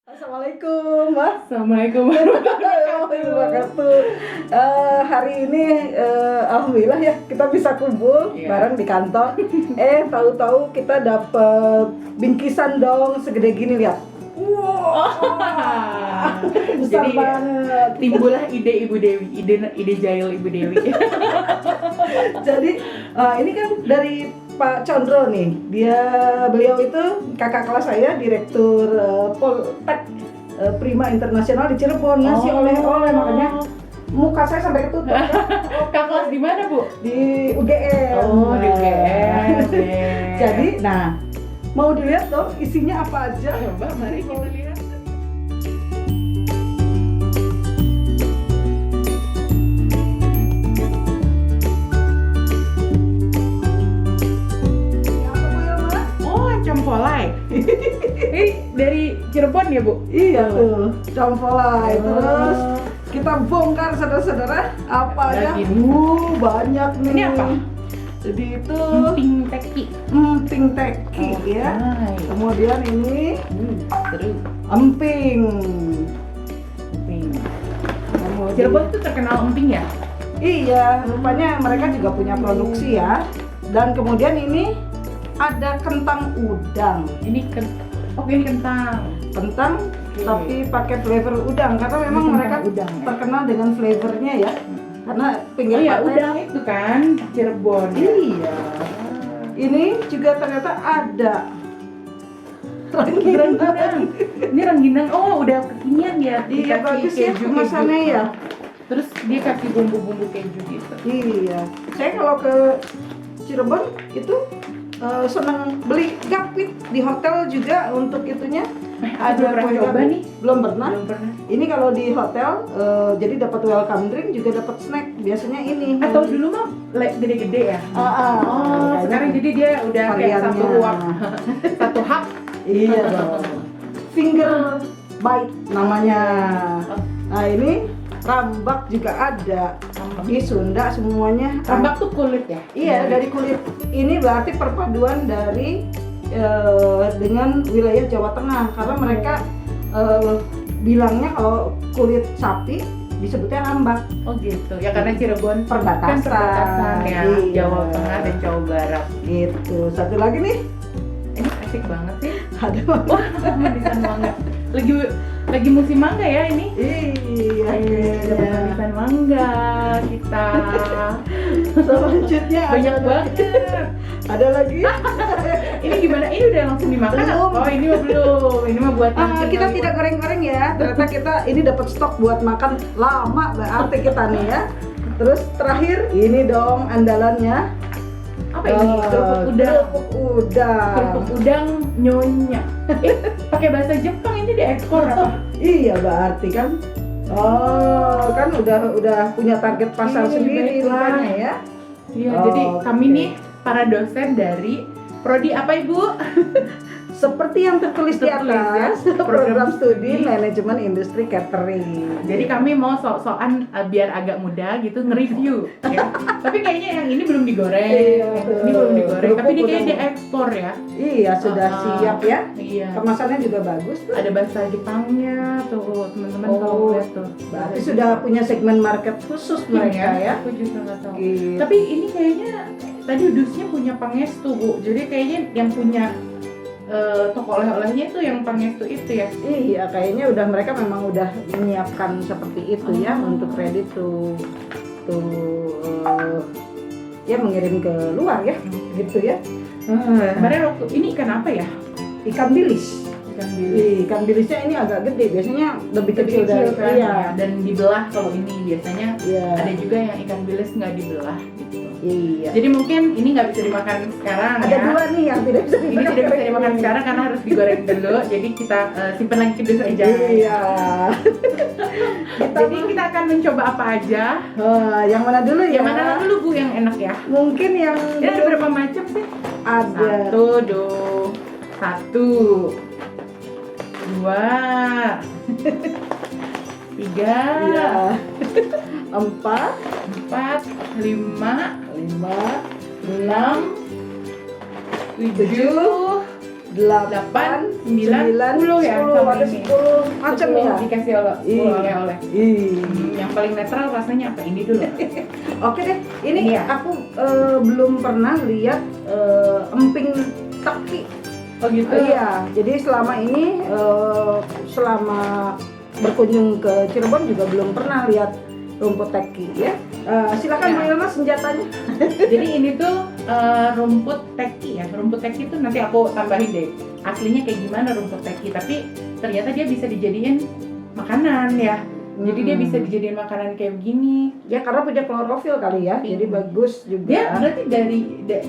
Assalamualaikum, Mas. Assalamualaikum Warahmatullahi wabarakatuh. Hari ini alhamdulillah ya kita bisa kumpul bareng di kantor. Tahu-tahu kita dapat bingkisan dong segede gini, lihat. Besar Jadi banget. timbullah ide Ibu Dewi, ide jahil Ibu Dewi. Jadi ini kan dari Pak Condro nih. Beliau itu kakak kelas saya, direktur Poltek Prima Internasional di Cirebon, ngasih oleh-oleh, makanya muka saya sampai ketutup. Kak kelas di mana, Bu? Di UGM. Oh, di UGM. Jadi, nah, mau dilihat dong isinya apa aja? Coba mari kita lihat. Apa Bu Ilma? Oh, campolai. Ini dari Cirebon ya, Bu? Iya tuh, campolai. Terus kita bongkar saudara-saudara apa aja? Lagi. Banyak nih. Ini apa? Jadi itu Emping teki. emping teki ya. Hai. Kemudian ini Seru. emping. Emping. Kemudian- Cirebon tuh terkenal emping ya? Iya, rupanya mereka juga punya produksi ya. Dan kemudian ini ada kentang udang. Ini ini kentang. Kentang tapi pakai flavor udang karena memang Kentang mereka udang, ya? terkenal dengan flavornya ya. Karena pinggir Oh ya, pantai. udang itu kan Cirebon. Iya. Ini juga ternyata ada Rengginang. Ini rengginang. Oh, udah kekinian ya. Iya, Dikasih bagus ya kemasannya ya. Terus dia kasih bumbu-bumbu keju gitu. Iya. Saya kalau ke Cirebon itu senang beli gapit di hotel juga untuk itunya. Belum pernah kue coba gapit. nih. Belum pernah. Belum pernah. Ini kalau di hotel jadi dapat welcome drink juga dapat snack. Biasanya ini. Atau dulu mah gede-gede ya. Oh, sekarang jadi dia udah kayak satu variannya. uap, satu hap. Iya dong. Finger bite namanya. Nah ini rambak juga ada. Di Sunda semuanya. Rambak tuh kulit ya? Iya, dari kulit. Ini berarti perpaduan dari dengan wilayah Jawa Tengah karena mereka bilangnya kalau kulit sapi disebutnya rambak. Oh gitu. Ya karena Cirebon Perbatasan. kan perbatasan ya, Iya. Jawa Tengah dan Jawa Barat. Gitu. Satu lagi nih, Ini asik banget sih. ada Wah, manisan banget. Lagi musim mangga ya ini. iya. Dapat manisan mangga kita. Selanjutnya Banyak ada, banget. ada lagi. Ini gimana? Ini udah langsung dimakan? Belum. Oh, ini mah belum. Ini mah buat Kita tidak goreng-goreng ya. Ternyata kita ini dapat stok buat makan lama berarti kita nih ya. Terus terakhir ini dong andalannya. apa ini? Kerupuk udang. Kerupuk udang. Kerupuk udang nyonya. Pakai bahasa Jepang ini diekspor apa? Iya berarti kan. Oh, kan udah punya target pasar sendiri baiklah. rupanya ya. Iya, Oh, jadi kami oke. nih para dosen dari prodi apa Ibu? Seperti yang tertulis di Tertulis ya, atas, program program studi studi. manajemen industri catering. Jadi kami mau sok-sokan biar agak mudah gitu nge-review ya. Tapi kayaknya yang ini belum digoreng. Iya, Ini belum digoreng, kerupuk tapi ini kayaknya udang. diekspor ya. Iya sudah siap ya. Iya. Kemasannya juga bagus tuh. Ada bahasa Jepangnya tuh, teman-teman kalau Oh, lihat tuh. berarti sudah punya segmen market khusus mereka ya. Aku juga nggak tahu. Gitu. Tapi ini kayaknya tadi Udusnya punya Pangestu, Bu. Jadi kayaknya yang punya toko oleh-olehnya itu yang Pangestu itu ya. Iya, kayaknya udah mereka memang udah menyiapkan seperti itu ya untuk ready to ya mengirim ke luar ya, gitu ya. Kemarin waktu ini ikan apa ya? Ikan bilis. Ikan bilis. Ikan bilisnya ini agak gede, biasanya lebih kecil Kecil dari kan? iya. Dan dibelah kalau ini biasanya Iya. ada juga yang ikan bilis nggak dibelah gitu. Iya. Jadi mungkin ini nggak bisa dimakan sekarang Ada ya. dua nih yang tidak bisa Ini tidak bisa dimakan sekarang karena harus digoreng dulu. Jadi kita simpan lagi ke dus aja. Iya. Jadi kita akan mencoba apa aja. Yang mana dulu ya? Yang mana dulu Bu yang enak ya? Mungkin yang Ini ada berapa macam sih? ada. Satu, dua, tiga, Iya. Empat, lima, lima, enam, tujuh, 8, 9, 10 ya, 10, sama ada ini. 10 macam 10 ya. dikasih oleh-oleh. Yang paling netral rasanya apa? Ini dulu. Oke deh, ini Iya. aku belum pernah lihat emping teki. Oh gitu. Iya, jadi selama ini selama berkunjung ke Cirebon juga belum pernah lihat rumput teki ya. Silakan Ya. Bu Ilma senjatanya. Jadi ini tuh rumput teki ya. Rumput teki itu nanti aku tambahin deh. Aslinya kayak gimana rumput teki, tapi ternyata dia bisa dijadiin makanan ya. Jadi dia bisa dijadiin makanan kayak begini. Ya karena punya klorofil kali ya, jadi bagus juga. Dia berarti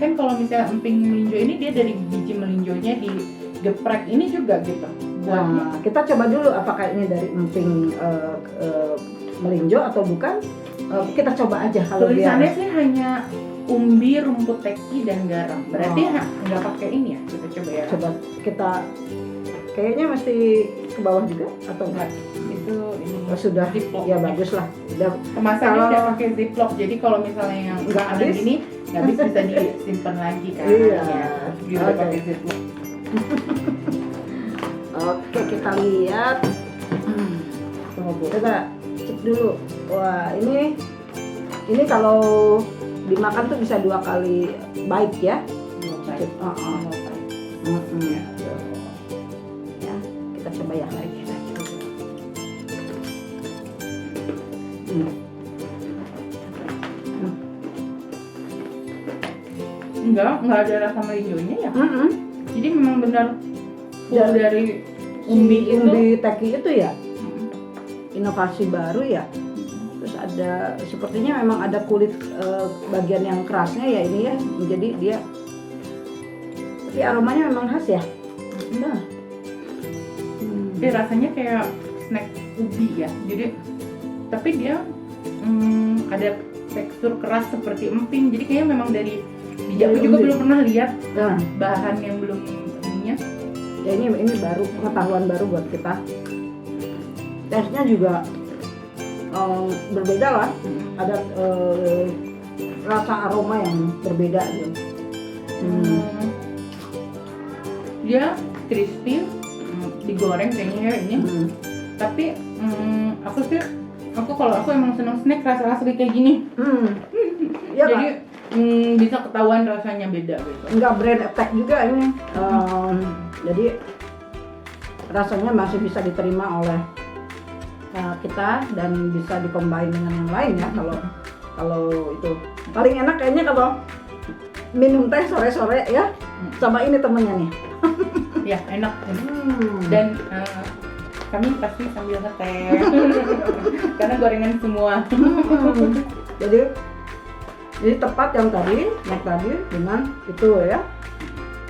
kan kalau misalnya emping melinjo ini dia dari biji melinjonya digeprek ini juga gitu. Buatnya. Nah, kita coba dulu apakah ini dari emping melinjo atau bukan. Kita coba aja kalau Tulisannya dia. sih hanya umbi, rumput teki dan garam. Berarti Oh. nggak pakai ini ya. Kita coba ya. Coba kita kayaknya mesti ke bawah juga atau enggak? Itu ini. Oh, sudah. Ziploc. Ya bagus lah. Udah. Kemasannya Kalau- udah pakai ziplock. Jadi kalau misalnya yang Nggak makanan habis. gini nggak habis bisa disimpan lagi kan. Iya. Ya. Dia udah Oke. pakai ziplock. Oke, kita lihat. Tunggu Bu. Coba cek dulu. Wah, ini kalau dimakan tuh bisa 2 kali baik ya. Baik. Ya, kita coba ya. Enggak ada rasa melinjonya ya. Mm-mm. Jadi memang benar full Dan dari Si umbi itu. umbi teki itu ya, Mm. inovasi baru ya. Terus ada sepertinya memang ada kulit bagian yang kerasnya ya ini ya. Jadi dia tapi aromanya memang khas ya. Nah. Tapi rasanya kayak snack ubi ya. Jadi tapi dia ada tekstur keras seperti emping. Jadi kayaknya memang dari biji. Aku Dari juga umbi. belum pernah lihat Nah, bahan yang belum ininya. ya ini baru pengetahuan baru buat kita. Tesnya juga berbeda lah. Ada rasa aroma yang berbeda gitu. Dia crispy, digoreng kayaknya ya ini. Tapi aku kalau aku emang senang snack rasa-rasa kayak gini. Ya Jadi kan? bisa ketahuan rasanya beda gitu. Enggak brand attack juga ini. Jadi rasanya masih bisa diterima oleh kita dan bisa dikombin dengan yang lain ya. Kalau itu paling enak kayaknya kalau minum teh sore-sore ya sama ini temennya nih. Ya enak. Dan kami pasti sambil ngeteh karena gorengan semua. Jadi tepat yang tadi dengan itu ya.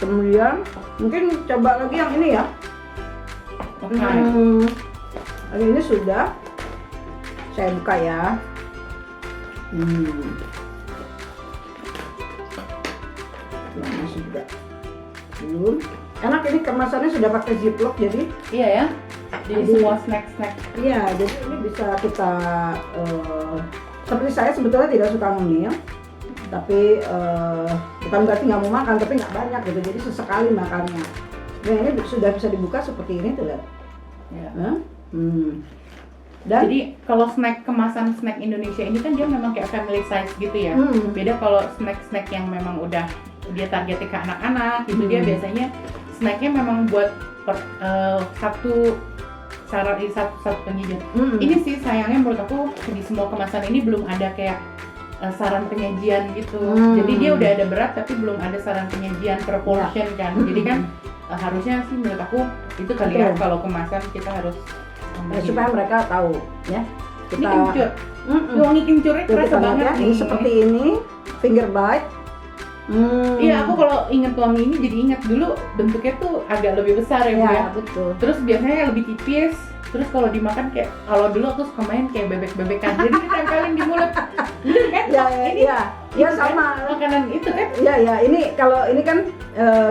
Kemudian mungkin coba lagi yang ini ya. Oke. Ini sudah saya buka ya. Nah, masih juga belum. Enak ini kemasannya sudah pakai ziplock jadi Iya ya. Jadi semua snack. iya, jadi ini bisa kita seperti saya sebetulnya tidak suka ngemil, tapi bukan berarti nggak mau makan, tapi nggak banyak gitu, jadi sesekali makannya. Nah ini sudah bisa dibuka seperti ini tuh lihat. Ya. Dan Jadi kalau kemasan snack Indonesia ini kan dia memang kayak family size gitu ya. Beda kalau snack yang memang udah dia targetnya ke anak-anak gitu, dia biasanya snacknya memang buat satu penyajian. Ini sih sayangnya menurut aku di semua kemasan ini belum ada kayak saran penyajian gitu. Jadi dia udah ada berat tapi belum ada saran penyajian per portion kan. Jadi kan harusnya sih menurut aku itu kali ya kalau kemasan kita harus supaya mereka tahu ya. Ini kencur. Wangi kencurnya Tuh, kerasa kita lihat banget ya, nih. ini seperti ini finger bite. Iya, aku kalau inget wangi ini jadi inget dulu bentuknya tuh agak lebih besar ya, Bu ya. Ya betul. Terus biasanya lebih tipis. Terus kalau dimakan kayak kalau dulu aku suka main kayak bebek-bebekan. Jadi ditempelin di mulut. Bener kan? Ya, ya itu sama. Kan, makanan itu kan. Ya, ini kalau ini kan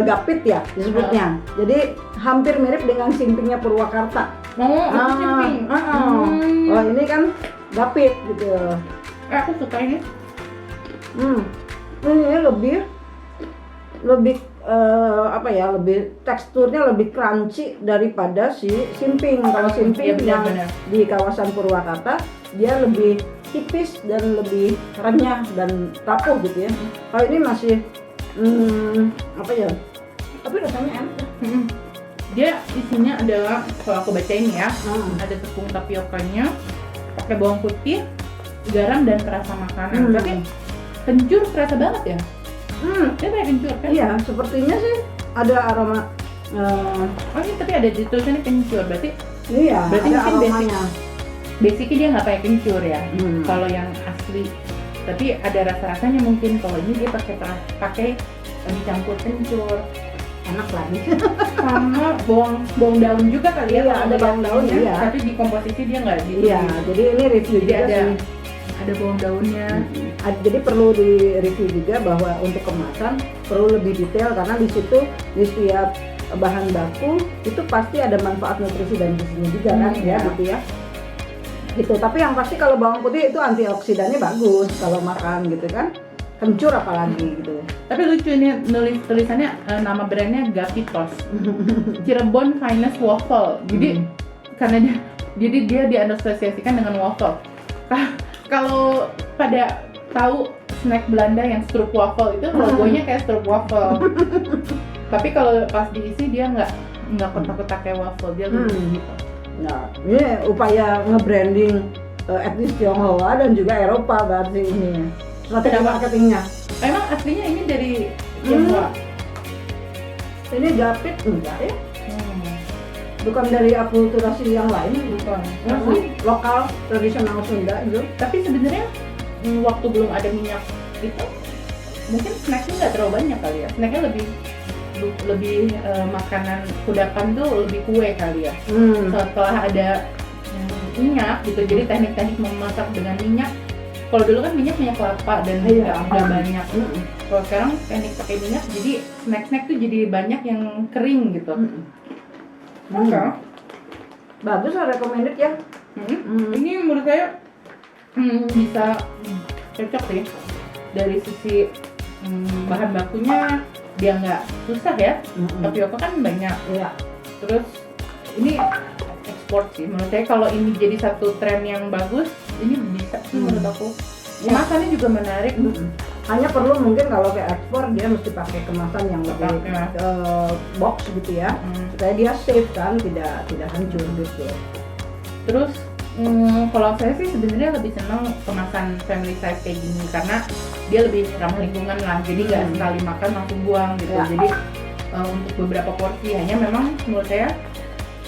gapit ya disebutnya. Jadi hampir mirip dengan simpingnya Purwakarta. Aku simping. Oh, ini kan gapit gitu. Aku suka ini. Ini lebih apa ya, lebih teksturnya lebih crunchy daripada si simping. Kalau simping Iya, yang benar-benar. di kawasan Purwakarta dia lebih tipis dan lebih renyah dan rapuh gitu ya. Kalau ini masih apa ya? Tapi rasanya enak. Mm-mm. Dia isinya adalah, kalau aku baca ini ya, Hmm. ada tepung tapiokanya, pakai bawang putih, garam dan perasa makanan. Tapi kencur kerasa banget ya. Dia kayak kencur kan? Iya, sepertinya sih ada aroma. Oh ini tapi ada di tulisannya kencur, berarti Iya, Berarti ada mungkin aromanya. basicnya dia nggak pakai kencur ya. Hmm. Kalau yang asli, tapi ada rasa-rasanya mungkin. Kalau ini dia pakai dicampur kencur Enak lagi. sama bawang daun juga kali ya. Iya, kalau ada bawang lihat daun, ininya, iya. Tapi di komposisi dia nggak di. Iya, jadi ini review Jadi juga ada sih. ada bawang daunnya. Jadi perlu di review juga bahwa untuk kemasan perlu lebih detail karena di situ di setiap bahan baku itu pasti ada manfaat nutrisi dan gizinya juga kan ya Ya. gitu ya. Gitu. Tapi yang pasti kalau bawang putih itu antioksidannya bagus kalau makan gitu kan. Kencur apalagi gitu. Tapi lucu ini tulisannya nama brandnya Gapitos, Cirebon Finest Waffle. Jadi karena dia diasosiasikan dengan waffle. Kalau pada tahu snack Belanda yang stroop waffle itu logonya kayak stroop waffle. Tapi kalau pas diisi dia nggak kotak-kotak kayak waffle, dia lebih gitu. Nah, ini upaya nge-branding etnis Tionghoa dan juga Eropa berarti ini strategi Kenapa? marketingnya. Emang aslinya ini dari Tionghoa? Ini Gapit enggak ya? Bukan dari akulturasi yang lain, Bukan. masih lokal tradisional Sunda gitu. Tapi sebenarnya waktu belum ada minyak itu mungkin snacknya nggak terlalu banyak kali ya. Snacknya lebih makanan kudapan tuh lebih kue kali ya. Setelah ada minyak gitu, jadi teknik-teknik memasak dengan minyak. Kalau dulu kan minyak kelapa dan nggak banyak. Kalau sekarang teknik pakai minyak, jadi snack tuh jadi banyak yang kering gitu. Oke. Bagus lah, recommended ya. Ini menurut saya bisa cocok sih dari sisi bahan bakunya, dia nggak susah ya. Tapioka kan banyak. Iya. Terus ini ekspor sih menurut saya. Kalau ini jadi satu tren yang bagus, ini bisa sih menurut aku. Kemasannya juga menarik. Hanya perlu mungkin kalau kayak ekspor dia mesti pakai kemasan yang lebih box gitu ya, supaya dia safe kan, tidak hancur gitu. Terus kalau saya sih sebenarnya lebih senang kemasan family size kayak gini karena dia lebih ramah lingkungan lah. Jadi nggak sekali makan langsung buang gitu. Ya. Jadi untuk beberapa porsi, hanya memang menurut saya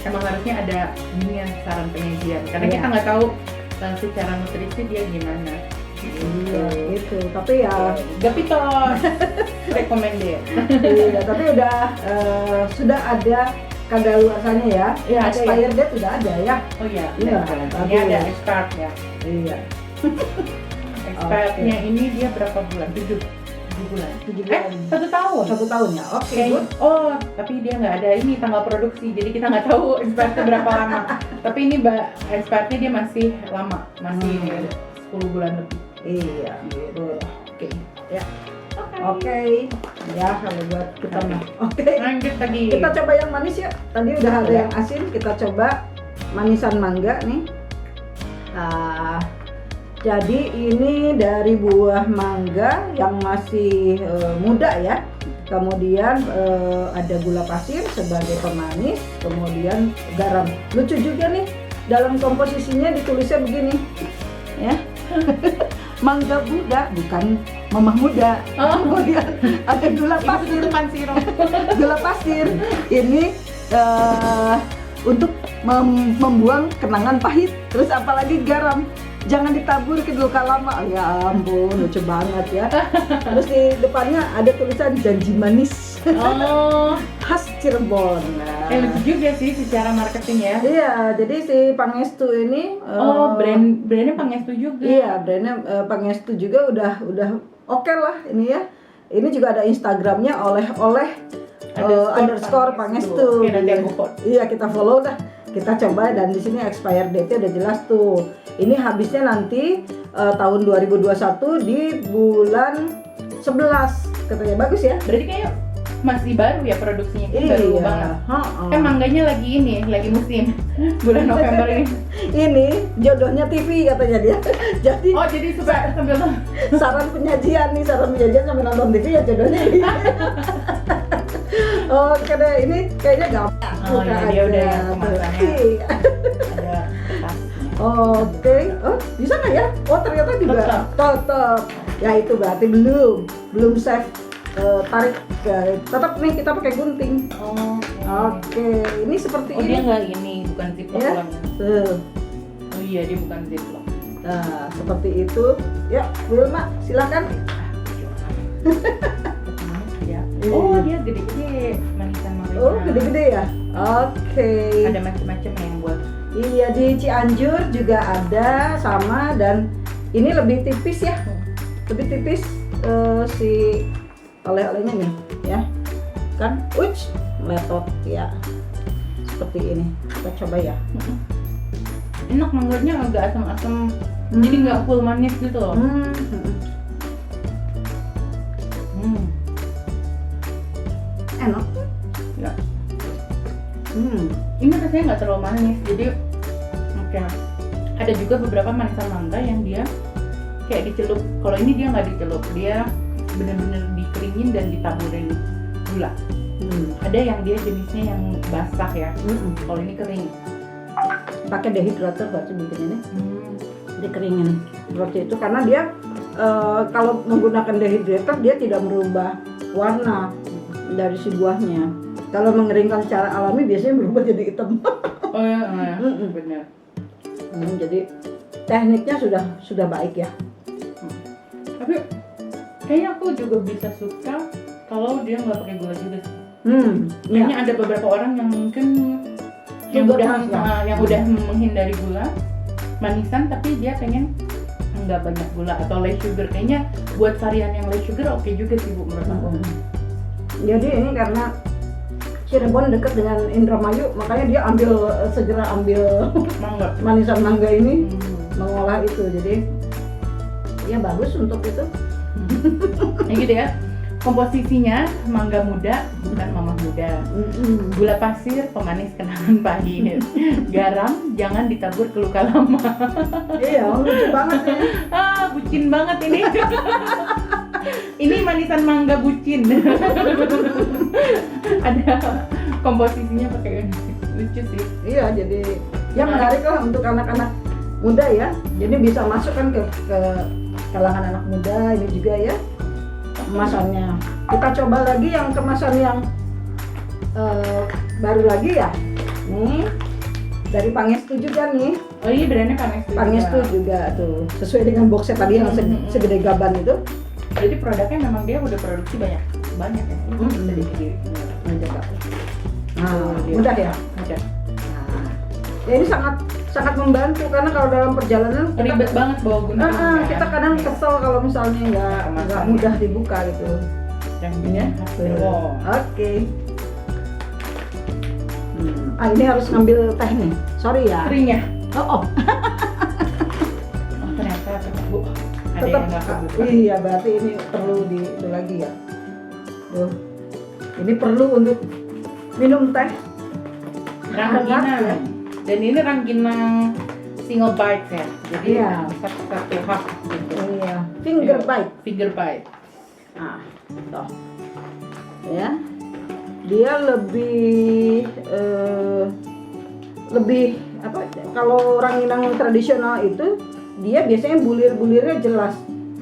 emang harusnya ada ini ya, saran penyajian karena kita nggak tahu secara nutrisi dia gimana. Iya, gitu. Tapi ya Gapitos recommended. iya, tapi udah sudah ada kadaluarsanya ya. Iya, ada Expired date sudah ada ya. Oh iya, Iya, ini bagus. ada expired ya. Iya. Expirednya ini dia berapa bulan? 7 bulan. 7 bulan. 1 tahun. 1 tahun ya. Oke. Kayak- Good. oh, tapi dia nggak ada ini tanggal produksi, jadi kita nggak tahu expirednya berapa lama. Tapi ini expirednya dia masih lama, masih 10 bulan lebih. Iya, gitu. Oke. Ya. Oke. Ya, kalau buat kita mah. Oke. Lanjut lagi. Kita coba yang manis ya. Tadi udah ada yang asin, kita coba manisan mangga nih. Jadi ini dari buah mangga yang masih muda ya. Kemudian ada gula pasir sebagai pemanis, kemudian garam. Lucu juga nih, dalam komposisinya ditulisnya begini, ya. Mangga muda, bukan mamah muda. Kemudian ada gula Ini pasir. tutupan sirup. Gula pasir ini untuk membuang kenangan pahit. Terus apalagi garam, jangan ditabur ke luka lama. Ya ampun, lucu banget ya. Terus di depannya ada tulisan janji manis Oh, khas Cirebon. Nah, lucu juga sih secara marketing ya. iya, jadi si Pangestu ini Brandnya Pangestu juga. iya, brandnya Pangestu juga udah oke lah ini ya. Ini juga ada Instagramnya oleh underscore Pangestu. Oke, nanti aku follow. Iya, kita follow dah. Kita coba dan di sini expired date-nya udah jelas tuh. Ini habisnya nanti tahun 2021 di bulan 11 katanya. Bagus ya? Berarti kayak masih baru ya produksinya, kan baru banget. Ha-ha. Kan mangganya lagi musim bulan November ini. Ini jodohnya TV katanya dia. Jadi Oh, jadi supaya sambil saran penyajian sambil nonton TV ya jodohnya ini. Oke deh, ini kayaknya gampang. Oh Buka iya, dia udah aja. yang kemasannya Iya. ada kertasnya. Oke, oh bisa nggak ya? Oh ternyata juga tetap. Ya itu berarti belum save tarik ke. Tetap nih kita pakai gunting. Oh, Oke, ini seperti oh ini. dia nggak ini, bukan ziplock Ya. ulang. Tuh. Oh iya, dia bukan ziplock. Nah, seperti itu. Ya, Bu Wilma, silakan. Ya. Oh, dia gede-gede manisan Marina. Oh, gede-gede ya. Oke. Ada macam-macam yang buat. Iya, di Cianjur juga ada sama, dan ini lebih tipis ya. Lebih tipis si oleh-olehnya nih, ya. Kan, uch, meletot ya. Seperti ini. Kita coba ya. Enak, mangganya agak asam-asam. Jadi nggak full manis gitu loh. Enak. Ya. Ini rasanya nggak terlalu manis, jadi oke. Ada juga beberapa manisan mangga yang dia kayak dicelup. Kalau ini dia nggak dicelup, dia bener-bener dikeringin dan ditaburin gula. Ada yang dia jenisnya yang basah ya. Kalau ini kering. Pakai dehydrator buat bikin ini. Dikeringin seperti itu karena dia kalau menggunakan dehydrator dia tidak merubah warna dari si buahnya. Kalau mengeringkan secara alami biasanya berubah jadi hitam. Oh ya, benar. Jadi tekniknya sudah baik ya. Tapi kayaknya aku juga bisa suka kalau dia nggak pakai gula juga sih. Kayaknya ada beberapa orang yang mungkin yang udah menghindari gula manisan, tapi dia pengen nggak banyak gula atau less sugar. Kayaknya buat varian yang less sugar oke juga sih Bu menurut aku. Jadi ini karena Cirebon dekat dengan Indramayu, makanya dia segera ambil Mangga. manisan mangga ini, mengolah itu. Jadi ya bagus untuk itu. Ini gitu ya. Komposisinya mangga muda, bukan mamah muda. Gula pasir, pemanis kenangan pahit. Garam, jangan ditabur ke luka lama. Iya, lucu banget ya. Bucin banget ini. Ini manisan mangga bucin. Ada komposisinya pakai ini. Lucu sih. Iya, jadi ya menarik lah untuk anak-anak muda ya. Jadi bisa masuk kan ke kalangan anak muda ini juga ya. Kemasannya. Kita coba lagi yang kemasan yang baru lagi ya. Nih dari Pangestu juga nih. Oh iya, brandnya Pangestu. Pangestu juga tuh. Sesuai dengan boxnya tadi yang segede gaban itu. Jadi produknya memang dia udah produksi banyak ya. Jadi menjaga. Mudah ya. Mudah. Ya ini sangat membantu karena kalau dalam perjalanan Ribet banget bawa gunting. kita kadang kesel kalau misalnya nggak mudah dibuka gitu. Dan ini Oke. Ini harus ngambil teh nih. Sorry ya. kering ya. Oh. Oh ternyata tetap Bu. Ada Tetap. yang nggak kebuka. Iya, berarti ini perlu itu lagi ya. Tuh. Ini perlu untuk minum teh. Rangginang. Ya. Dan ini rangginang single bite ya. Jadi Iya. satu hap gitu. Iya. Finger bite. Finger bite. Toh. Ya. Dia lebih apa? Kalau rangginang tradisional itu dia biasanya bulir-bulirnya jelas.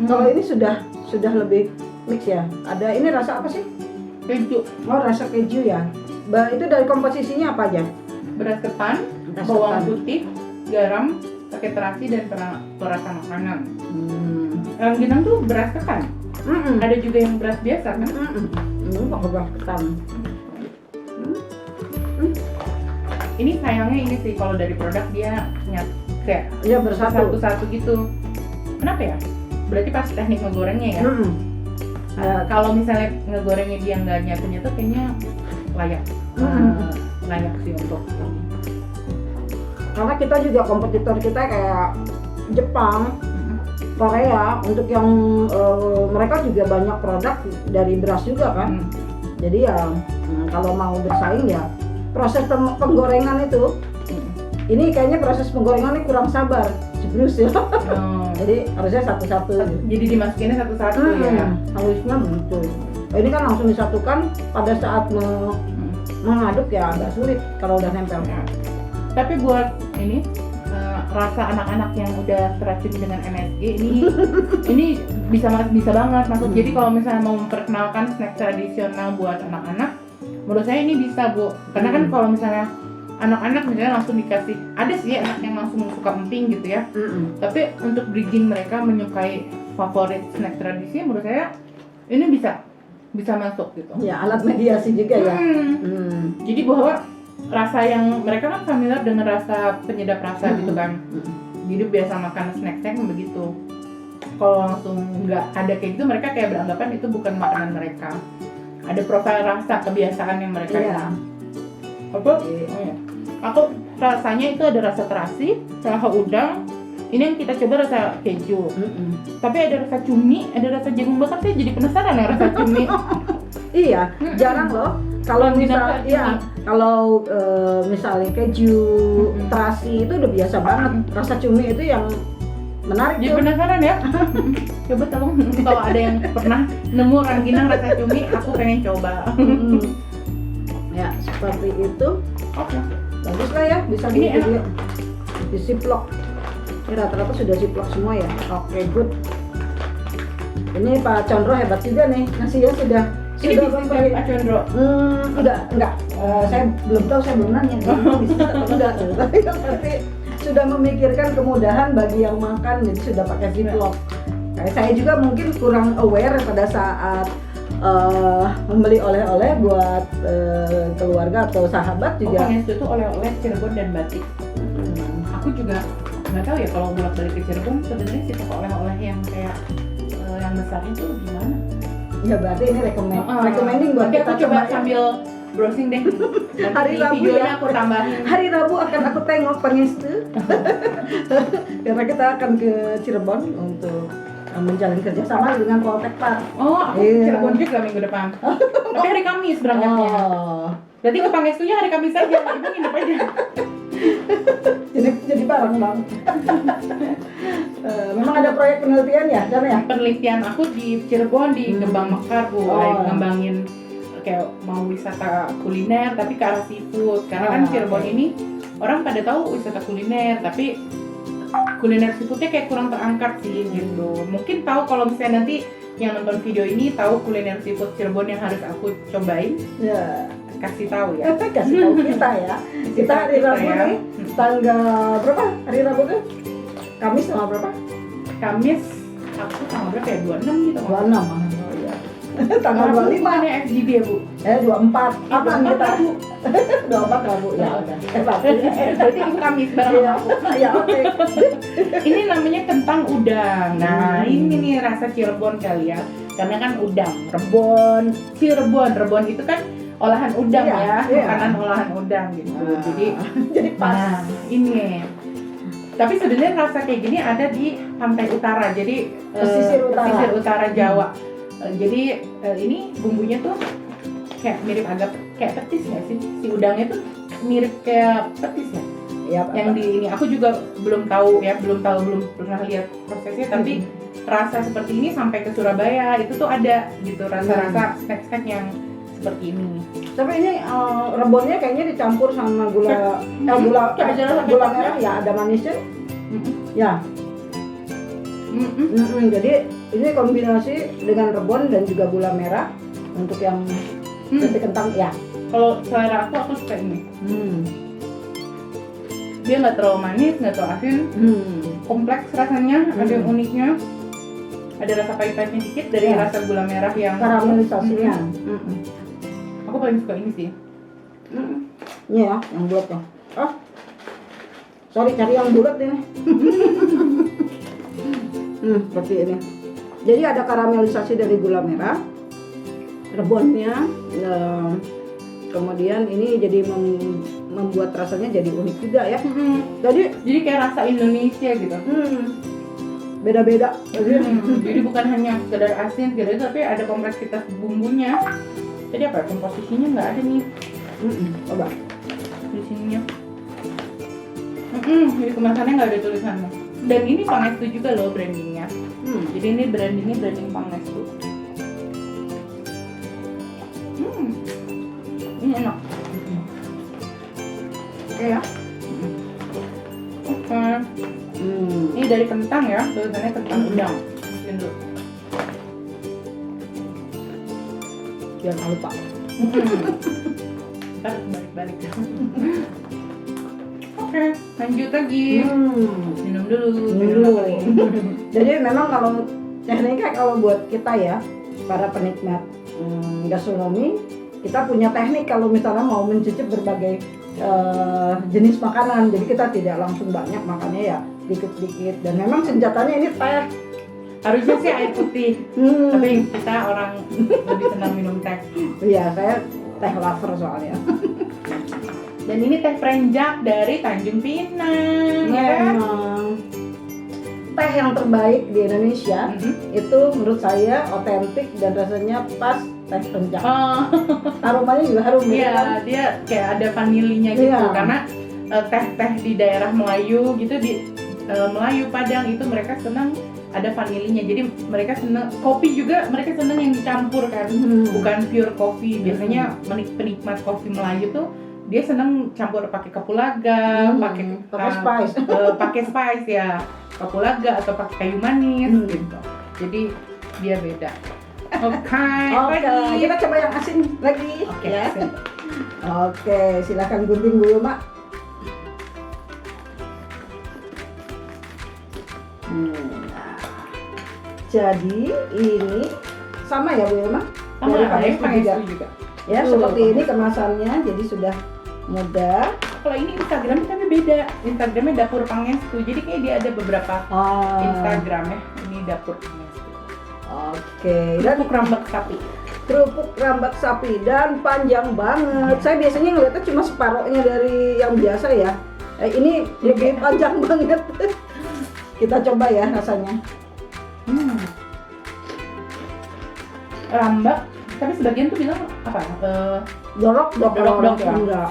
Kalau ini sudah lebih mix ya. Ada ini rasa apa sih? Keju. Oh, rasa keju ya. Itu dari komposisinya apa aja? Beras ketan, Beras bawang ketan. putih, garam, pakai terasi dan perasa makanan. Rangginang tuh beras ketan. Ada juga yang beras biasa kan? Ini pakai beras ketan. Ini sayangnya ini sih kalau dari produk dia kayak Iya, bersatu. satu-satu gitu. Kenapa ya? Berarti pas teknik ngegorengnya ya. Kalau misalnya ngegorengnya dia nggak nyatu-nyatu, kayaknya layak. Layak sih untuk ini. Karena kita juga kompetitor kita kayak Jepang, Korea, untuk yang mereka juga banyak produk dari beras juga kan. Jadi ya kalau mau bersaing ya proses penggorengan itu, ini kayaknya proses penggorengannya kurang sabar, jebrus ya. Jadi harusnya satu-satu. Jadi dimasukinnya satu-satu ya. Harusnya begitu. Ini kan langsung disatukan pada saat mengaduk ya agak sulit kalau udah nempel. Tapi buat ini rasa anak-anak yang udah teracuni dengan MSG ini bisa banget masuk. Jadi kalau misalnya mau memperkenalkan snack tradisional buat anak-anak, menurut saya ini bisa Bu. Karena kan kalau misalnya anak-anak misalnya langsung dikasih, ada sih anak yang langsung suka emping gitu ya. Tapi untuk bridging mereka menyukai favorit snack tradisi, menurut saya ini bisa masuk gitu. Ya alat mediasi juga ya. Jadi bahwa rasa yang mereka kan familiar dengan rasa penyedap rasa gitu kan. Jadi biasa makan snack-snack begitu. Kalau langsung nggak ada kayak gitu, mereka kayak beranggapan itu bukan makanan mereka. Ada profil rasa kebiasaan yang mereka Aku rasanya itu ada rasa terasi, rasa udang. Ini yang kita coba rasa keju. Tapi ada rasa cumi, ada rasa jagung bakar. Saya jadi penasaran ya rasa cumi. Iya, jarang loh. Kalau misalnya misalnya keju, terasi itu udah biasa banget. Rasa cumi itu yang menarik. Jadi penasaran ya. Coba tolong kalau ada yang pernah nemu rangginang rasa cumi, aku pengen coba. Ya seperti itu. Oke. Bagus lah ya, bisa Ini di ziplock. Ini rata-rata sudah ziplock semua ya. Oke, good. Ini Pak Condro hebat juga nih, nasinya sudah Ini bisnis dari Pak Condro? Enggak. Saya belum tahu, saya belum nanya bisnis atau enggak. Tapi yang pasti sudah memikirkan kemudahan bagi yang makan, jadi sudah pakai ziplock. Kayak saya juga mungkin kurang aware pada saat membeli oleh-oleh buat keluarga atau sahabat juga. Itu tuh oleh-oleh Cirebon dan Batik. Aku juga nggak tahu ya kalau bolak-balik ke Cirebon sebenarnya sih toko oleh-oleh yang kayak yang besar itu gimana? Ya berarti ini recommending buat nanti kita aku coba sambil browsing deh. Hari Rabu videonya ya. Aku tambahin. Hari Rabu akan aku tengok Pangestu. Karena kita akan ke Cirebon untuk menjalin kerjasama dengan Poltek Pak. Oh, aku ke Cirebon juga minggu depan. Tapi hari Kamis berangkatnya. Berarti ke Pangestunya hari Kamis saja. Ibu nginep aja. jadi bareng bang. Memang ada proyek penelitian ya, Jan ya? Penelitian aku di Cirebon di Gebang Mekar Bu, ngembangin kayak mau wisata kuliner tapi ke arah seafood. Karena kan Cirebon ini orang pada tahu wisata kuliner, tapi kuliner seafoodnya kayak kurang terangkat sih gitu. Mungkin tahu kalau misalnya nanti yang nonton video ini tahu kuliner seafood Cirebon yang harus aku cobain. Ya. Kasih tahu ya. Kasih tahu kita ya. Kita hari Rabu ya. Nih, tanggal berapa? Hari Rabu tuh? Kamis tanggal berapa? Kamis aku tanggal berapa ya? 26 gitu. 26. Oh iya. Tanggal 25 ya FGD ya Bu? 24. Apaan kita? 24 Rabu. Ya udah. Berarti itu Kamis bareng sama aku. Ya oke. Ini namanya kentang udang. Nah, ini nih rasa Cirebon kali ya. Karena kan udang, Cirebon itu kan olahan udang makanan olahan udang gitu. Jadi pas. Nah, ini. Tapi sebenarnya rasa kayak gini ada di pantai utara. Jadi pesisir utara Jawa. Jadi ini bumbunya tuh kayak mirip agak kayak petis nggak sih? Si udangnya tuh mirip kayak petis ya? Ya, yang di ini aku juga belum pernah lihat prosesnya, tapi rasa seperti ini sampai ke Surabaya itu tuh ada gitu rasa-rasa snack-snack yang seperti ini. Tapi ini rebonnya kayaknya dicampur sama gula merah ya, ada manisnya. Ya. Jadi ini kombinasi dengan rebon dan juga gula merah untuk yang seperti kentang ya. Kalau selera aku suka ini. Dia nggak terlalu manis, nggak terlalu asin, kompleks rasanya, ada yang uniknya, ada rasa pahit-pahitnya dikit dari rasa gula merah yang karamelisasinya. Aku paling suka ini sih. Ini ya, yang bulat ya. Sorry, cari yang bulat ini. Seperti ini. Jadi ada karamelisasi dari gula merah, rebonnya, kemudian ini jadi membuat rasanya jadi unik juga ya. Jadi kayak rasa Indonesia gitu. Beda-beda. Jadi bukan hanya sekedar asin gitu, tapi ada kompleksitas bumbunya. Tadi apa ya, komposisinya nggak ada nih Coba. di sininya. Di kemasannya nggak ada tulisannya. Dan ini Pangestu juga loh brandingnya. Jadi ini brandingnya branding Pangestu. Ini enak. Oke ya. Oke. Ini dari kentang ya, tulisannya kentang udang. Masukin dulu. Biar nggak lupa. Ntar balik-balik. Oke, lanjut lagi. Minum dulu. lagi. Jadi memang kalau tekniknya kalau buat kita ya, para penikmat gastronomi, kita punya teknik kalau misalnya mau mencicip berbagai jenis makanan. Jadi kita tidak langsung banyak makannya ya, sedikit-sedikit. Dan memang senjatanya ini teh. Harusnya sih air putih, tapi kita orang lebih senang minum teh. Iya, saya teh lover soalnya. Dan ini teh prenjak dari Tanjung Pinang. Ya kan? Memang teh yang terbaik di Indonesia itu menurut saya otentik dan rasanya pas teh prenjak. Aromanya juga harum. Iya, dia kayak ada vanilinya gitu. Iya. Karena teh-teh di daerah Melayu gitu, di Melayu Padang itu mereka senang ada vanilinya. Jadi mereka senang, kopi juga mereka senang yang dicampur kan, bukan pure kopi. Biasanya penikmat kopi Melayu tuh dia senang campur pakai kapulaga, pakai spice. pakai spice ya, kapulaga atau pakai kayu manis gitu. Jadi dia beda. Oke, Kita coba yang asin lagi. Oke, ya. asin. Oke, silakan gunting dulu, Mak. Nah, jadi ini sama ya Bu Ilma? Sama Dari ada yang Pangestu juga. Ya, seperti ini kemasannya, jadi sudah mudah. Kalau ini Instagramnya tapi beda. Instagramnya Dapur Pangestu. Jadi kayak dia ada beberapa Instagram ya. Ini Dapur Pangestu. Oke, dan Kerupuk rambak sapi. kerupuk rambak sapi dan panjang banget. Saya biasanya ngeliatnya cuma separohnya dari yang biasa ya. Ini lebih panjang banget. Kita coba ya rasanya. Rambak, tapi sebagian tuh bilang apa? Dorok-dok kalau orang ya? Sunda.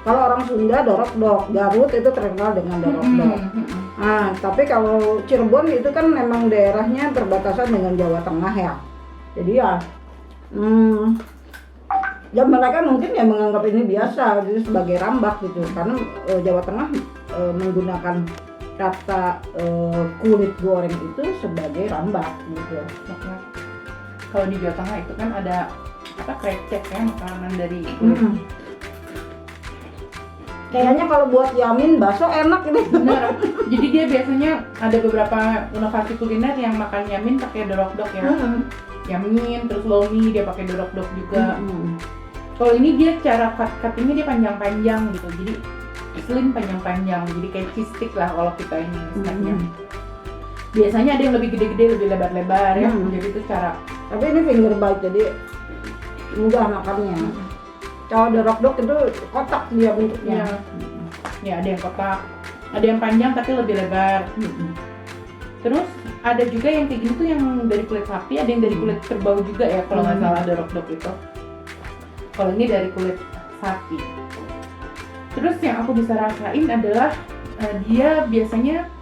Kalau orang Sunda dorok-dok, Garut itu terkenal dengan dorok-dok. Nah, tapi kalau Cirebon itu kan memang daerahnya berbatasan dengan Jawa Tengah ya. Jadi ya mereka mungkin ya menganggap ini biasa, jadi sebagai rambak gitu. Karena Jawa Tengah menggunakan kata kulit goreng itu sebagai rambak gitu. Kalau di Jawa Tengah itu kan ada apa, krecek ya, makanan dari kulit. Kayaknya kalau buat yamin bakso enak ini. Bener. Jadi dia biasanya ada beberapa inovasi kuliner yang makan yamin pakai dorok-dok ya. Yamin, terus lomi dia pakai dorok-dok juga. Kalau ini dia cara cut ini dia panjang-panjang gitu. Jadi slim panjang-panjang. Jadi kayak cheese stick lah kalau kita ini snacknya. Biasanya ada yang lebih gede-gede, lebih lebar-lebar ya. Jadi itu cara. Tapi ini finger bite jadi mudah makannya. Kalau dorok-dok itu kotak dia bentuknya. Ya ada yang kotak, ada yang panjang tapi lebih lebar. Terus ada juga yang kayak gini tuh yang dari kulit sapi, ada yang dari kulit kerbau juga ya kalau nggak salah dorok-dok itu. Kalau ini dari kulit sapi. Terus yang aku bisa rasain adalah dia biasanya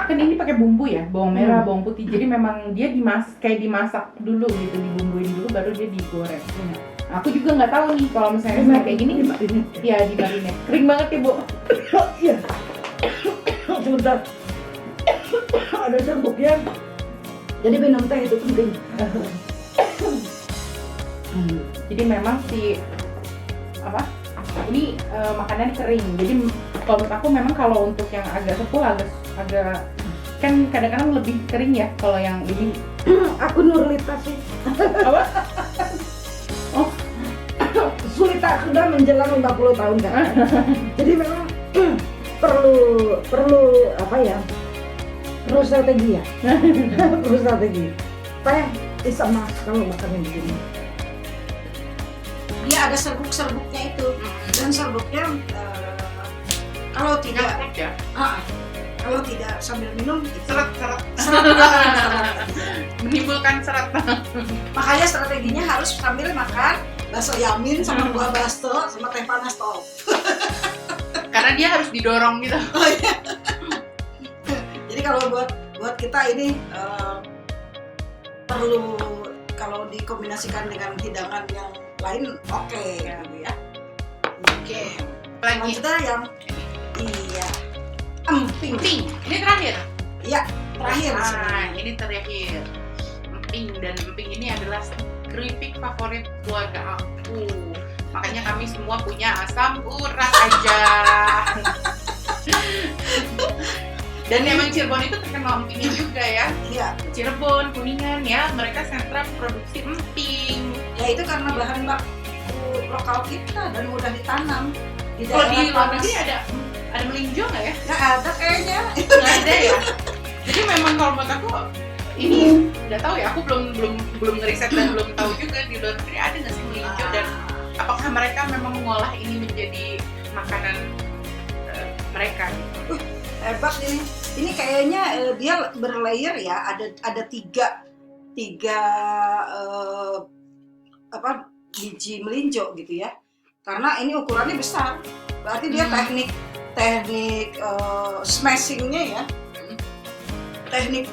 kan ini pakai bumbu ya, bawang merah, bawang putih. Jadi memang dia dimasak dulu gitu, dibumbuin dulu baru dia digoreng. Aku juga nggak tahu nih kalau misalnya kayak gini, ya dimarinate. Kering banget ya Bu. Iya. Sebentar. Ada serbuknya. Jadi minum teh itu penting. Jadi memang apa? Ini makanan kering. Jadi kalau menurut aku memang kalau untuk yang agak sepuh agak kan kadang-kadang lebih kering ya kalau yang ini. Aku Nurlita sih. Apa? Oh, Sulita sudah menjelang 50 tahun kan. Jadi memang perlu apa ya? Perlu strategi ya. Perlu strategi. Teh bisa mas kalau makannya begini. Dia ada serbuk-serbuknya itu dan serbuknya kalau tidak kalau tidak sambil minum Seret. serat. Menimbulkan seret. Makanya strateginya harus sambil makan bakso yamin sama buah basto sama teh panas top. Karena dia harus didorong gitu. Oh, iya. Jadi kalau buat kita ini perlu kalau dikombinasikan dengan hidangan yang lain oke gitu ya. Oke. Lagi Selanjutnya yang emping. emping. Ini terakhir. Iya, terakhir. Ini terakhir. Emping, dan emping ini adalah keripik favorit keluarga aku. Makanya kami semua punya asam urat aja. Dan emang Cirebon itu terkenal empingnya juga ya. Iya. Cirebon, Kuningan ya, mereka sentra produksi emping. Ya itu karena bahan baku lokal kita dan mudah ditanam. Kalau di luar panas. negeri ada melinjo nggak ya? Nggak ada kayaknya. Nggak ada ya. Jadi memang kalau buat aku ini nggak tahu ya, aku belum ngeriset dan belum tahu juga di luar negeri ada nggak sih melinjo, dan apakah mereka memang mengolah ini menjadi makanan mereka gitu. Hebat ini. Ini kayaknya dia berlayer ya. Ada tiga biji melinjo gitu ya. Karena ini ukurannya besar. Berarti dia teknik smashingnya ya. Teknik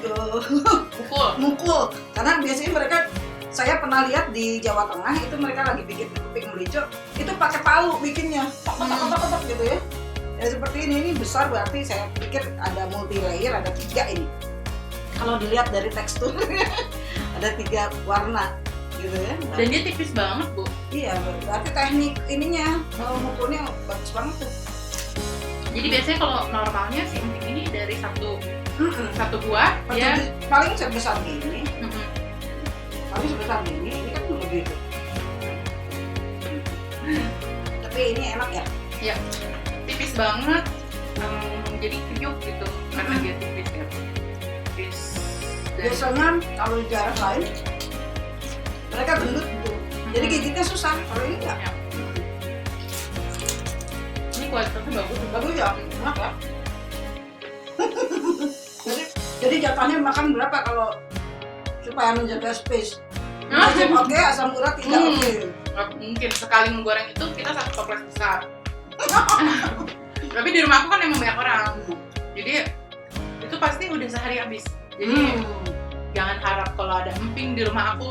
mukul. Karena biasanya mereka, saya pernah lihat di Jawa Tengah itu mereka lagi bikin emping melinjo itu pakai palu bikinnya, tok gitu ya. Ya seperti ini besar, berarti saya pikir ada multi layer, ada 3 ini. Kalau dilihat dari tekstur ada 3 warna gitu ya. Dan dia tipis banget, Bu. Iya, berarti teknik ininya mukulnya bagus banget tuh. Jadi biasanya kalau normalnya si emping ini dari satu buah ya Paling sebesar gini. Paling sebesar gini, ini kan lebih tuh. Tapi ini enak ya. Ya, tipis banget, jadi kriuk gitu karena dia tipis ya. Tipis. Biasanya kalau di daerah lain mereka gendut gitu, jadi gigitnya susah. Kalau ini enggak. Ya. Ini kualitasnya Bagus ya, enak ya. jadi jatahnya makan berapa kalau supaya menjaga space? Oke, asam urat tidak oke. Mungkin sekali menggoreng itu kita 1 toples besar. Tapi di rumah aku kan emang banyak orang, jadi itu pasti udah sehari habis. Jadi jangan harap kalau ada emping di rumah aku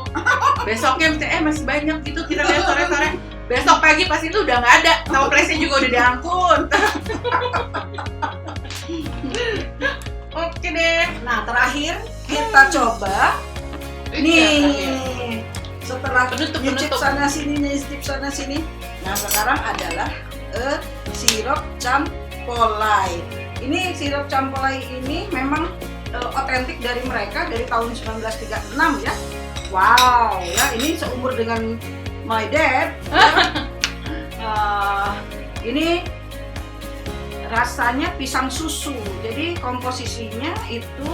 besoknya masih banyak gitu, kita lihat sore-sore, besok pagi pasti itu udah nggak ada, toplesnya juga udah diangkut. Oke deh. Nah, terakhir kita coba nih, setelah nyicip sana sini. Nah, sekarang adalah sirup campolai. Ini sirup campolai ini memang otentik dari mereka dari tahun 1936 ya. Wow, ya ini seumur dengan my dad. Ini rasanya pisang susu. Jadi komposisinya itu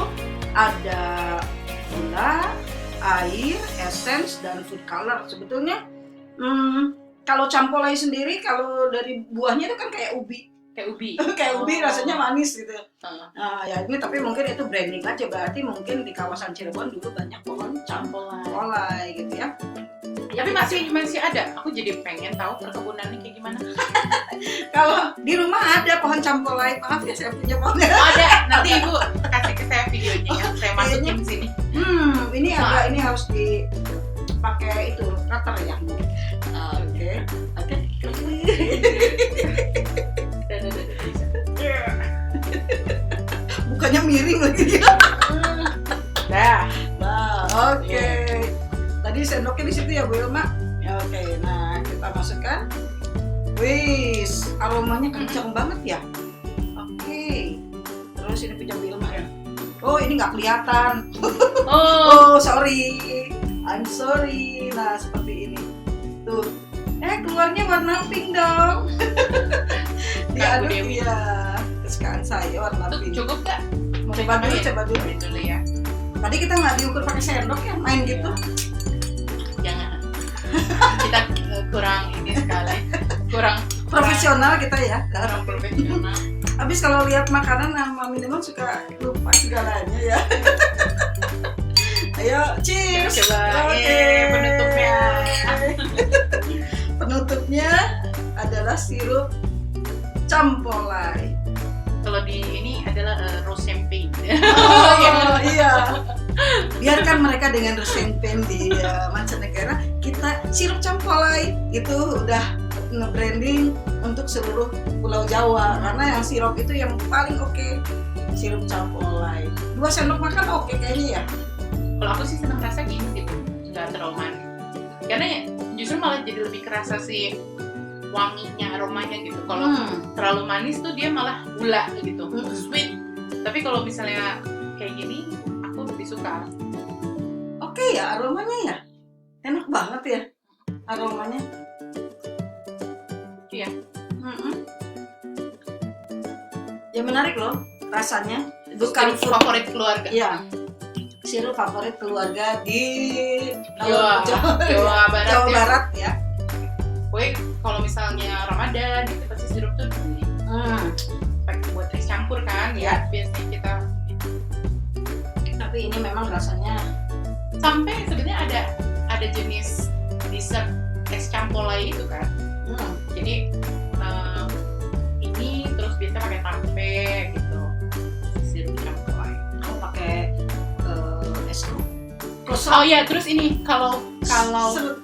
ada gula, air, essence, dan food color. Sebetulnya kalau campolai sendiri, kalau dari buahnya itu kan kayak ubi. Kayak ubi rasanya manis gitu. Nah, ya ini tapi mungkin itu branding aja, berarti mungkin di kawasan Cirebon dulu banyak pohon campolai gitu ya. Tapi masih ada. Aku jadi pengen tahu perkebunannya kayak gimana. Kalau di rumah ada pohon campolai, maaf ya saya punya pohon. Ada. Nanti Ibu kasih ke saya videonya ya. Saya masukin sini. Ini agak ini harus dipakai itu cutter ya. Oke. Bukannya miring lagi. Dah. Nah, oke. Tadi sendoknya di situ ya Bu Ilma. Oke, nah kita masukkan. Wih, aromanya kencang banget ya. Oke. Terus ini punya Bu Ilma ya. Oh, ini nggak kelihatan. Oh, sorry. I'm sorry. Nah, seperti ini. Tuh. Keluarnya warna pink dong. Diaduk ya. Kesukaan saya warna pink. Cukup nggak? Coba dulu ya. Tadi kita nggak diukur pakai sendok ya, main gitu. Jangan. Kita kurang ini sekali. Kurang profesional kita ya. Kurang profesional. Habis kalau lihat makanan sama minuman suka lupa segalanya ya. Ayo, cheers. Coba Oke. penutupnya. Penutupnya adalah sirup campolai. Kalau di ini adalah rose champagne. Oh iya. Biarkan mereka dengan champagne di mancanegara, kita sirup campolai itu udah nge-branding untuk seluruh Pulau Jawa karena yang sirup itu yang paling oke, sirup campolai. 2 sendok makan oke kayaknya ya. Kalau aku sih seneng rasa gini gitu, nggak terlalu manis. Karena ya, justru malah jadi lebih kerasa si wanginya, aromanya gitu. Kalau terlalu manis tuh dia malah gula gitu, sweet. Tapi kalau misalnya kayak gini, aku lebih suka. Oke ya aromanya ya, enak banget ya aromanya. Iya. Ya menarik loh rasanya. Bukan Sirup favorit keluarga. Iya. Sirup favorit keluarga di Jawa Barat. Jawa ya. Barat ya. Pokoknya kalau misalnya Ramadan gitu pasti sirup tuh pakai buat es campur kan ya biasanya kita. Tapi ini memang rasanya Sampai sebenarnya ada jenis dessert es campolai itu kan. Jadi ini terus biasa pakai tape gitu, sirup campolai. aku pakai es Oh iya, terus ini kalau Serut.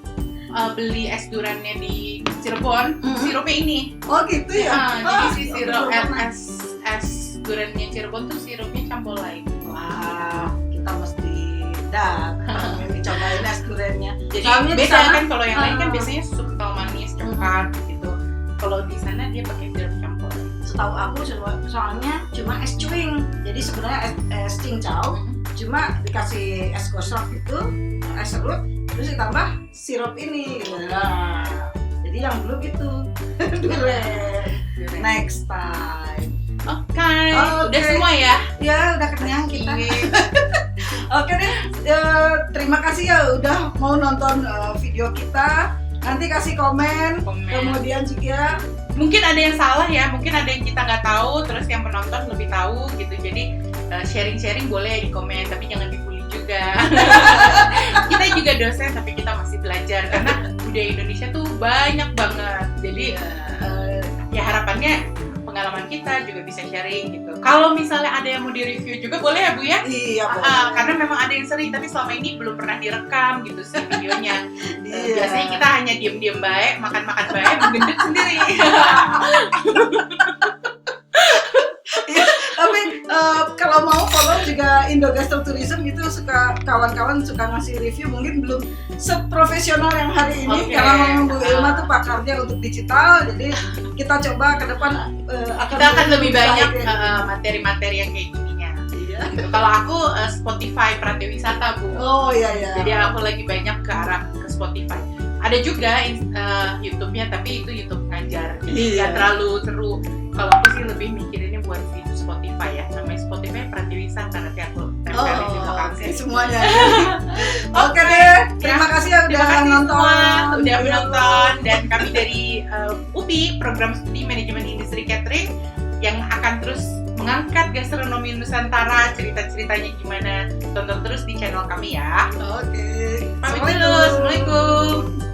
beli es duriannya di Cirebon, sirupnya ini. Oh gitu ya. Jadi si aku sirup belum pernah. es duriannya Cirebon tuh sirupnya campolai. Wah, kita mesti datang ini cobain es duriannya. Jadi Soalnya di beda sana- kan kalau yang lain kan biasanya susu kental manis, coklat gitu. Kalau di sana dia pakai sirup campolai. Setahu aku soalnya cuma es cuing. Jadi sebenarnya es cincau cuma dikasih es gosok gitu, es serut, terus ditambah sirup ini. Nah, jadi yang belum itu durian. Next time. Oke, Oke. udah semua ya. Ya udah kenyang kita. Iya. Oke deh, terima kasih ya udah mau nonton video kita. Nanti kasih komen. Kemudian jika Mungkin ada yang salah ya, mungkin ada yang kita nggak tahu, terus yang penonton lebih tahu gitu. Jadi sharing-sharing boleh di komen, tapi jangan dibully juga. Kita juga dosen, tapi kita masih belajar karena budaya Indonesia tuh banyak banget. Jadi ya harapannya pengalaman kita juga bisa sharing gitu. Kalau misalnya ada yang mau di-review juga boleh ya Bu ya? iya Karena memang ada yang sering, tapi selama ini belum pernah direkam gitu sih videonya. Iya. Biasanya kita hanya diem-diem baik, makan-makan baik, menggendut sendiri. Tapi kalau mau follow juga Indogastro Tourism itu suka kawan-kawan suka ngasih review mungkin belum seprofesional yang hari ini Oke. karena memang Bu Ilma tuh pakarnya untuk digital jadi kita coba ke depan Kita akan lebih banyak ya. materi-materi yang kayak gininya. Iya. Gitu. Kalau aku Spotify Pratewissata Bu. Oh iya iya. Jadi aku lagi banyak ke arah ke Spotify. Ada juga YouTube-nya, tapi itu YouTube ngajar. Jadi Iya. nggak terlalu seru. Kalau aku sih lebih mikirinnya buat di Spotify ya. Namanya Spotify Pratewissata, nanti aku tempelin di belakang oke sini. semuanya. Oke deh, terima kasih ya udah Terima kasih nonton. semua udah menonton, dan kami dari UPI Program Studi Manajemen Industri Catering yang akan terus mengangkat gastronomi Nusantara, cerita-ceritanya gimana, tonton terus di channel kami ya. Oke. Pamit dulu, Assalamualaikum.